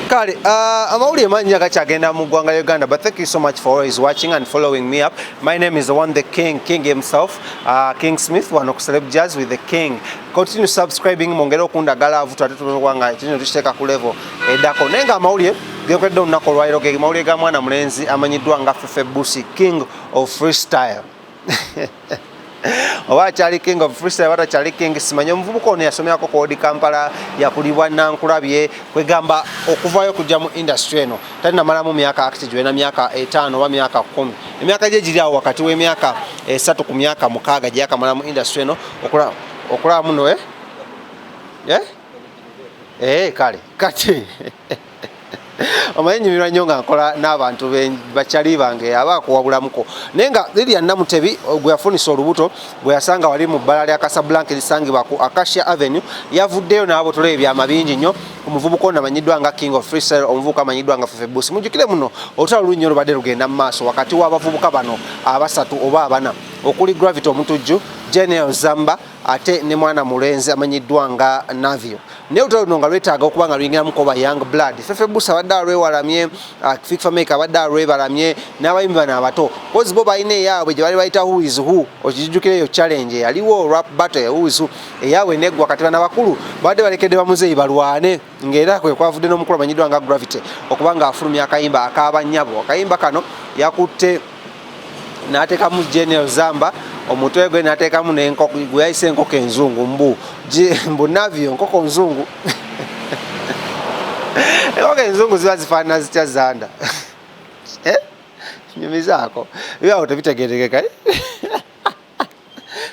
Kale, amawulire mangi agakyagenda mu ggwanga lya Uganda, but thank you so much for always watching and following me up. My name is the one, the King himself, King Smith, one of Celeb Jazz with the King. Continue subscribing, mongere okundagala avutu atutuwanga kino tushiteka ku level edako. Nenga amawulire gekwedde olunaku olwaliro ge mawulire ga mwana mulenzi amanyiddwa nga Fefe Busi, King of Freestyle. Oba kyali King of Freestyle wata kyali King simanyi omuvubuka ono yasomyako kodi Kampala yakulibwa Nankulabye kwegamba okuvayo kujja mu industry eno talina malamu myaka active na myaka 5 oba myaka 10 emyaka gye giri awo wakati w'emyaka 3 ku myaka 6 gye yakamala mu industry eno okulaba muno kale kati omanyi nyumirwa nnyo nga nkola n'abantu bakyali bange abakuwabulamuko naye nga Lillian Namutebi gwe yafunisa olubuto gwe yasanga wali mu bbala lya Casablanca erisangibwa ku Acacia Avenue yavuddeyo n'abotole ebyama bingi nnyo omuvubuka ono amanyiddwa nga King of Freestyle omuvubuka amanyiddwa nga Fefe Busi mujjukire muno olutalo lunnyo lubadde lugenda mu maaso wakati w'abavubuka bano abasatu oba abana okuli Gravity omutujju General Zamba ate ne mwana mulenzi amanyiddwa nga Navio naye olutalo luno nga lwetaaga okuba nga luyingiramu ko ba young blood Fefe Busi abadde alwewalamye Fefe Maker abadde alwebalamye n'abayimbi bano abato kozi bo balina eyaabwe gye bali bayita who is who okijjukira eyo challenge yaliwo rap battle ya who is who eyaabwe neggwa kati bana bakulu badde balekedde bamuzeeyi balwane ng'era kwe kwavudde n'omukulu amanyiddwa nga Gravity okuba nga afulumya akayimba ak'abanyabo akayimba kano yakutte n'ateekamu General Zamba omutwe gwe n'ateekamu n'enkoko gwe yayise enkoko enzungu mbu Navio nkoko nzungu enkoko enzungu ziba zifaanana zitya zanda nyumizaako byawo tebitegerekeka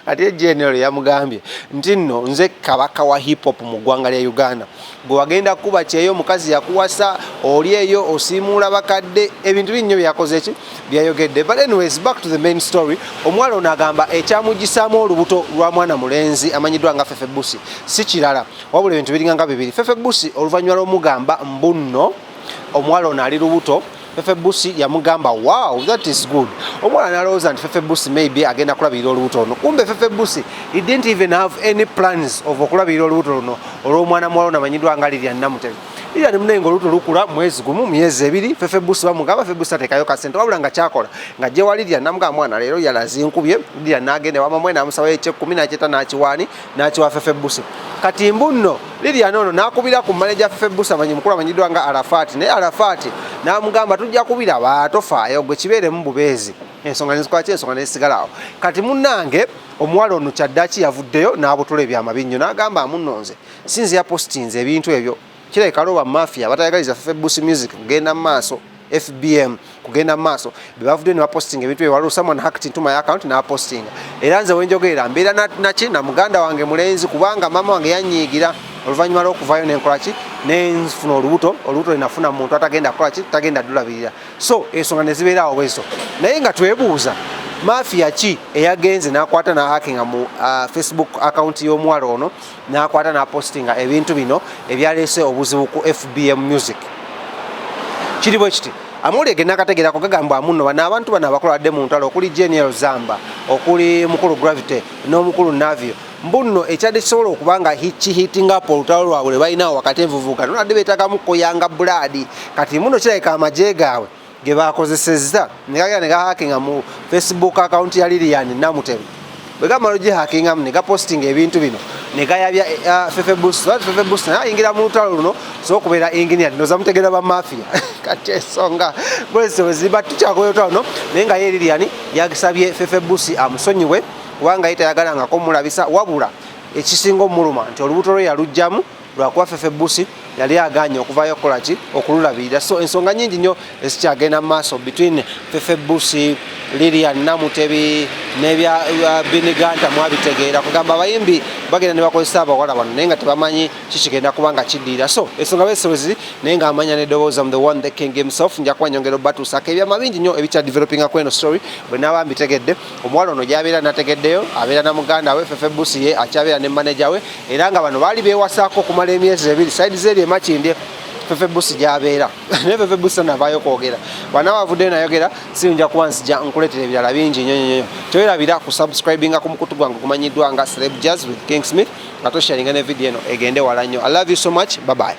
ate General yamugambye nti nno nze kabaka wa hip hop mu ggwanga lya Uganda gwe wagenda kuba kyeyo omukazi yakuwasa oli eyo osiimuula bakadde ebintu binnyo byakoze ki byayogedde but anyways back to the main story omuwala ono agamba ekyamugisaamu olubuto lwa mwana mulenzi amanyiddwa nga Fefe Busi si kirala wabula ebintu biringa nga bibiri Fefe Busi oluvannyuma lw'omugamba mbunno omuwala ono ali lubuto Fefe Busi yamugamba wow that is good omwana nalowooza nti Fefe Busi maybe agenda kulabirira olubuto luno kumbe Fefe Busi he didn't even have any plans of okulabirira olubuto luno olw'omwana muwala ono amanyiddwa nga Lillian Namutebi Lillian munenga olubuto lukula mwezi gumu myezi ebiri Fefe Busi bamugamba Fefe Busi ateekayo kasente wabula nga kyakola nga gye wa Lillian namugamba mwana leero yalazinkubye Lillian n'agenda wamamwe n'amusabayo eky'ekkumi n'akyetta n'akiwaani n'akiwa Fefe Busi kati mbunno Lillian ono n'akubira ku manager Fefe Busi mukulu amanyiddwa nga Arafat naye Arafat n'amugamba tujja kubira baatofaayo gwe kibeeremu bubeezi ensonga nezikwaki ensonga nezisigalawo kati munnange omuwala ono kyaddaki yavuddeyo n'abotula ebyama binnyo n'agamba amunnonze sinzi yapostinze ebintu ebyo kirabika loba mafia batayagaliza Fefe Busi music kugenda mu maaso FBM kugenda mu maaso bebavudde ne bapostinga ebintu ebyo waliwo someone hacked into my account n'apostinga era nze wenjogerera mbeera naki na muganda wange mulenzi kubanga mama wange yanyiigira oluvannyuma lw'okuvaayo nenkolaki nenfuna olubuto linafuna muntu atagenda kukolaki tagenda dulabirira so ensonga nezibeerawo bwezo naye nga twebuuza mafia ki eyagenze n'akwata n'ahakinga mu Facebook account y'omuwala ono n'akwata n'apostinga ebintu bino ebyaleese obuzibu ku FBM music kiri bwe kiti amawulire ge nakategeerako gagamba amunno bano abantu bano abakoladde mu ntalo okuli General Zamba okuli mukulu Gravity n'omukulu Navio mbunno ekyadde kisobola okuba nga kihitinga po olutalo lwabwe balinawo wakati envuvuka nonadde beetagamu koyanga buladi kati muno kirabika amagye gaabwe ge bakozesezza ne gagenda ne gahakinga mu Facebook account ya Lillian Namutebi bwe gamala ogihakingamu ne gapostinga ebintu bino ne gayabya Fefe Busi Fefe Busi naye ayingira mu lutalo luno sokubeera engineer ndowooza mutegeera ba mafia kati ensonga bwezi weziba tukyakola olutalo luno naye nga ye Lillian yagisabye Fefe Busi amusonyiwe kubanga ye tayagalangako mulabisa wabula ekisinga omuluma nti olubuto lwe yalugjamu lwakuba Fefe Busi yali aganye okuvaayo okukolaki okululabirira so ensonga nyingi nnyo ezikyagenda mu maaso between Fefe Busi Lillian Namutebi n'ebya biniganta mwabitegeera kugamba abayimbi bagenda ne bakozesa abawala bano naye nga tebamanyi kikigenda kuba nga kiddiira so ensonga beesebweziri naye nga amanya nedowooza mu the one the King himself nja kuba nyongera obatuusako ebyama bingi nnyo ebikya developinga ku eno story bwe naaba mbitegedde omuwala ono gy'abeera nategeddeyo abeera na muganda we Fefe Busi ye akyabeera ne manager we era nga bano baali beewasaako okumala emyezi ebiri side zeri emakindye Fefe Busi gy'abeera naye Fefe Busi navaayo kwogera bwana bavuddeyo nayogera siyinja kuba nzija nkuleetera ebirala bingi nnyo tewerabira ku subscribinga ku mukutu gwange gumanyiddwa nga Celeb Jazz with King Smith nga tosharinga ne video eno egende wala nnyo I love you so much bye bye